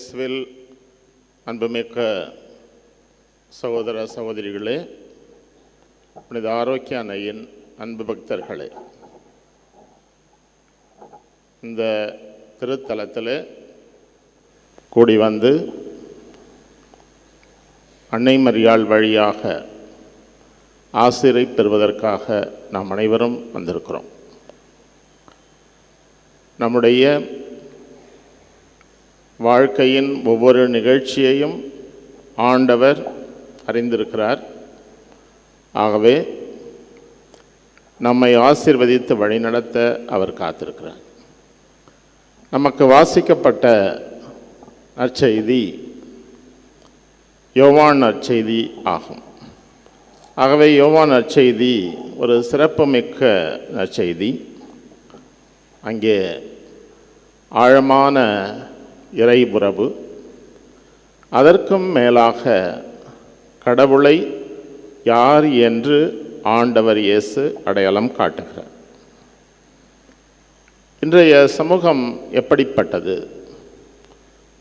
இயேசுவில் அன்புமிக்க சகோதர சகோதரிகளே, புனித ஆரோக்கிய அன்னையின் அன்பு பக்தர்களே, இந்த திருத்தலத்தில் கூடி வந்து அன்னை மரியாள் வழியாக ஆசிரை பெறுவதற்காக நாம் அனைவரும் வந்திருக்கிறோம். நம்முடைய வாழ்க்கையின் ஒவ்வொரு நிகழ்ச்சியையும் ஆண்டவர் அறிந்திருக்கிறார். ஆகவே நம்மை ஆசீர்வதித்து வழிநடத்த அவர் காத்திருக்கிறார். நமக்கு வாசிக்கப்பட்ட நற்செய்தி யோவான் நற்செய்தி ஆகும். ஆகவே யோவான் நற்செய்தி ஒரு சிறப்புமிக்க நற்செய்தி. அங்கே ஆழமான இறையுறவு, அதற்கும் மேலாக கடவுளை யார் என்று ஆண்டவர் இயேசு அடையாளம் காட்டுகிறார். இன்றைய சமூகம் எப்படிப்பட்டது?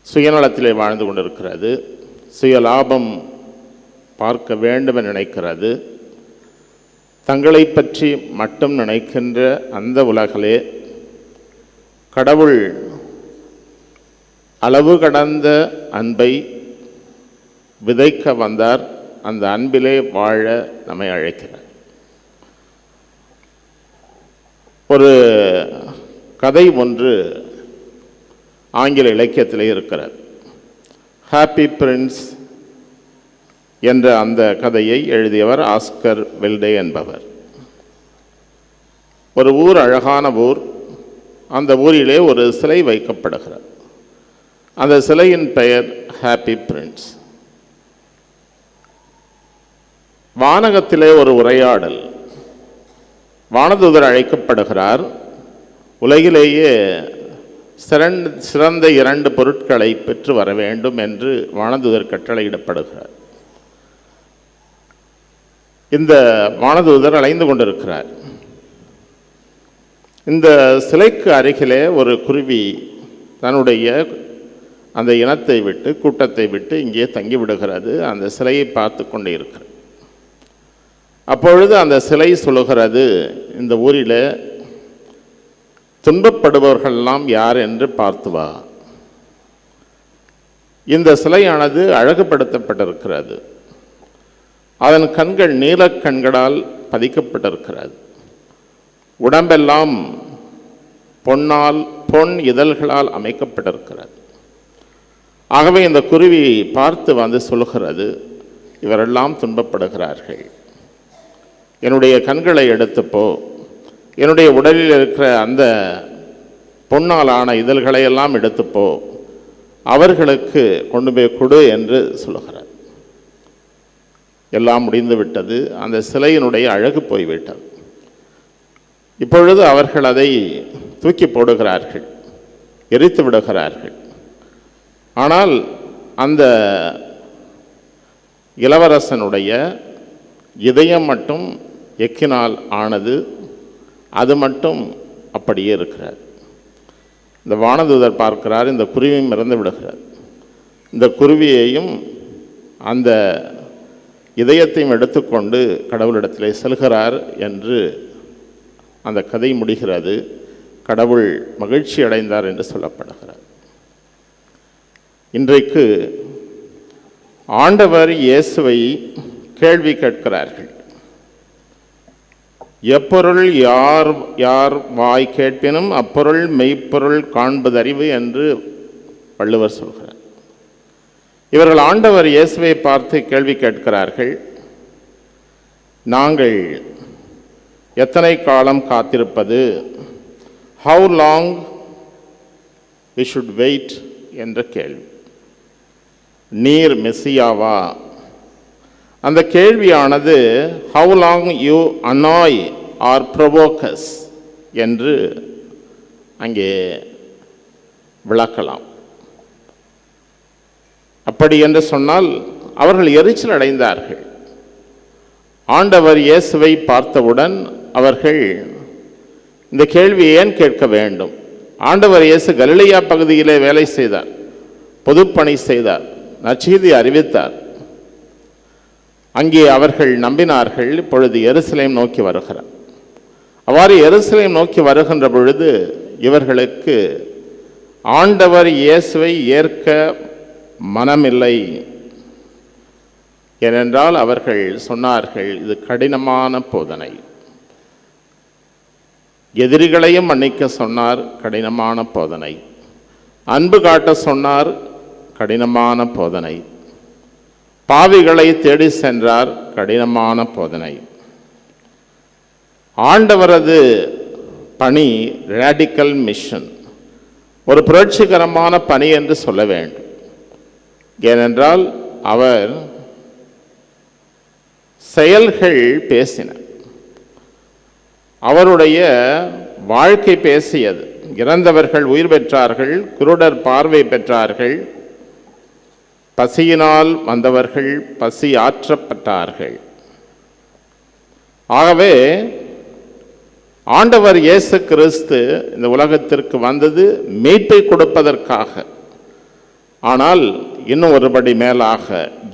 சுயநலத்திலே வாழ்ந்து கொண்டிருக்கிறது, சுய லாபம் பார்க்க வேண்டும் என நினைக்கிறது. தங்களை பற்றி மட்டும் நினைக்கின்ற அந்த உலகிலே கடவுள் அளவு கடந்த அன்பை விதைக்க வந்தார். அந்த அன்பிலே வாழ நம்மை அழைக்கிறார். ஒரு கதை ஒன்று ஆங்கில இலக்கியத்திலே இருக்கிறது. ஹாப்பி பிரின்ஸ் என்ற அந்த கதையை எழுதியவர் ஆஸ்கர் வெல்டே என்பவர். ஒரு ஊர், அழகான ஊர். அந்த ஊரிலே ஒரு சிலை வைக்கப்படுகிறார். அந்த சிலையின் பெயர் ஹாப்பி பிரின்ஸ். வானகத்திலே ஒரு உரையாடல். வானதூதர் அழைக்கப்படுகிறார். உலகிலேயே சிறந்த 2 பொருட்களை பெற்று வர வேண்டும் என்று வானதூதர் கட்டளையிடப்படுகிறார். இந்த வானதூதர் அலைந்து கொண்டிருக்கிறார். இந்த சிலைக்கு அருகிலே ஒரு குருவி தன்னுடைய அந்த இனத்தை விட்டு, கூட்டத்தை விட்டு இங்கே தங்கிவிடுகிறது. அந்த சிலையை பார்த்து கொண்டே இருக்கிறது. அப்பொழுது அந்த சிலை சொல்லுகிறது, இந்த ஊரில் துன்பப்படுபவர்களெல்லாம் யார் என்று பார்த்து வா. இந்த சிலையானது அழகுபடுத்தப்பட்டிருக்கிறது. அதன் கண்கள் நீலக் கண்களால் பதிக்கப்பட்டிருக்கிறது. உடம்பெல்லாம் பொன் இதழ்களால் அமைக்கப்பட்டிருக்கிறது. ஆகவே இந்த குருவி பார்த்து வந்து சொல்லுகிறது, இவரெல்லாம் துன்பப்படுகிறார்கள். என்னுடைய கண்களை எடுத்துப்போ, என்னுடைய உடலில் இருக்கிற அந்த பொன்னாலான இதழ்களை எல்லாம் எடுத்துப்போ, அவர்களுக்கு கொண்டு போய் கொடு என்று சொல்லுகிறார். எல்லாம் முடிந்து விட்டது. அந்த சிலையினுடைய அழகு போய்விட்டது. இப்பொழுது அவர்கள் அதை தூக்கி போடுகிறார்கள், எரித்து விடுகிறார்கள். ஆனால் அந்த இளவரசனுடைய இதயம் மட்டும் எக்கினால் ஆனது. அது மட்டும் அப்படியே இருக்கிறார். இந்த வானதூதர் பார்க்கிறார். இந்த குருவியும் இறந்து விடுகிறார். இந்த குருவியையும் அந்த இதயத்தையும் எடுத்துக்கொண்டு கடவுளிடத்திலே செல்கிறார் என்று அந்த கதை முடிகிறது. கடவுள் மகிழ்ச்சி அடைந்தார் என்று சொல்லப்படுகிறார். இன்றைக்கு ஆண்டவர் இயேசுவை கேள்வி கேட்கிறார்கள். எப்பொருள் யார் யார் வாய் கேட்பினும் அப்பொருள் மெய்ப்பொருள் காண்பதறிவு என்று வள்ளுவர் சொல்கிறார். இவர்கள் ஆண்டவர் இயேசுவை பார்த்து கேள்வி கேட்கிறார்கள். நாங்கள் எத்தனை காலம் காத்திருப்பது? How long we should wait என்ற கேள்வி. நீர் மெசியாவா? அந்த கேள்வியானது how long you annoy or provoke us என்று அங்கே விளக்கலாம். அப்படி என்று சொன்னால் அவர்கள் எரிச்சல் அடைந்தார்கள். ஆண்டவர் இயேசுவை பார்த்தவுடன் அவர்கள் இந்த கேள்வியை ஏன் கேட்க வேண்டும்? ஆண்டவர் இயேசு கலிலேயா பகுதியிலே வேலை செய்தார். பொதுப்பணி செய்தார், நற்செய்தி அறிவித்தார். அங்கே அவர்கள் நம்பினார்கள். இப்பொழுது எருசலேம் நோக்கி வருகிறார். அவ்வாறு எருசலேம் நோக்கி வருகின்ற பொழுது இவர்களுக்கு ஆண்டவர் இயேசுவை ஏற்க மனமில்லை. ஏனென்றால் அவர்கள் சொன்னார்கள், இது கடினமான போதனை. எதிரிகளையும் மன்னிக்க சொன்னார், கடினமான போதனை. அன்பு காட்ட சொன்னார், கடினமான போதனை. பாவிகளை தேடி சென்றார், கடினமான போதனை. ஆண்டவரது பணி ரேடிக்கல் மிஷன், ஒரு புரட்சிகரமான பணி என்று சொல்ல வேண்டும். ஏனென்றால் அவர் செயல்கள் பேசின, அவருடைய வாழ்க்கை பேசியது. இறந்தவர்கள் உயிர் பெற்றார்கள், குருடர் பார்வை பெற்றார்கள், பசியினால் வந்தவர்கள் பசி ஆற்றப்பட்டார்கள். ஆகவே ஆண்டவர் இயேசு கிறிஸ்து இந்த உலகத்திற்கு வந்தது மீட்பை கொடுப்பதற்காக. ஆனால் இன்னும் ஒருபடி மேலாக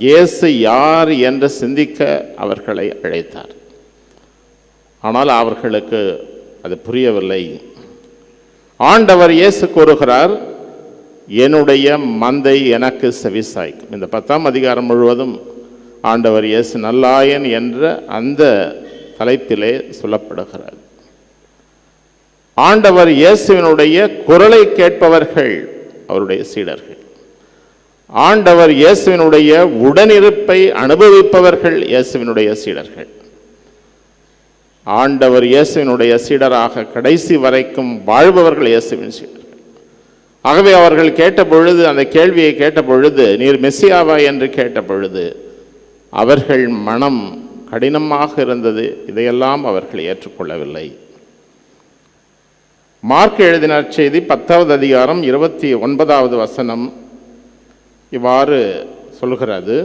இயேசு யார் என்று சிந்திக்க அவர்களை அழைத்தார். ஆனால் அவர்களுக்கு அது புரியவில்லை. ஆண்டவர் இயேசு கூறுகிறார், என்னுடைய மந்தை எனக்கு செவிசாய்க்கும். இந்த 10ஆம் அதிகாரம் முழுவதும் ஆண்டவர் இயேசு நல்லாயன் என்ற அந்த தலைப்பிலே சொல்லப்படுகிறார். ஆண்டவர் இயேசுவினுடைய குரலை கேட்பவர்கள் அவருடைய சீடர்கள். ஆண்டவர் இயேசுவினுடைய உடனிருப்பை அனுபவிப்பவர்கள் இயேசுவினுடைய சீடர்கள். ஆண்டவர் இயேசுவினுடைய சீடராக கடைசி வரைக்கும் வாழ்பவர்கள் இயேசுவின் சீடர்கள். ஆகவே அவர்கள் கேட்ட பொழுது, அந்த கேள்வியை கேட்ட பொழுது, நீர் மெசியாவா என்று கேட்ட பொழுது அவர்கள் மனம் கடினமாக இருந்தது. இதையெல்லாம் அவர்கள் ஏற்றுக்கொள்ளவில்லை. மார்க் எழுதின செய்தி 10வது அதிகாரம் 29வது வசனம் இவ்வாறு சொல்கிறது.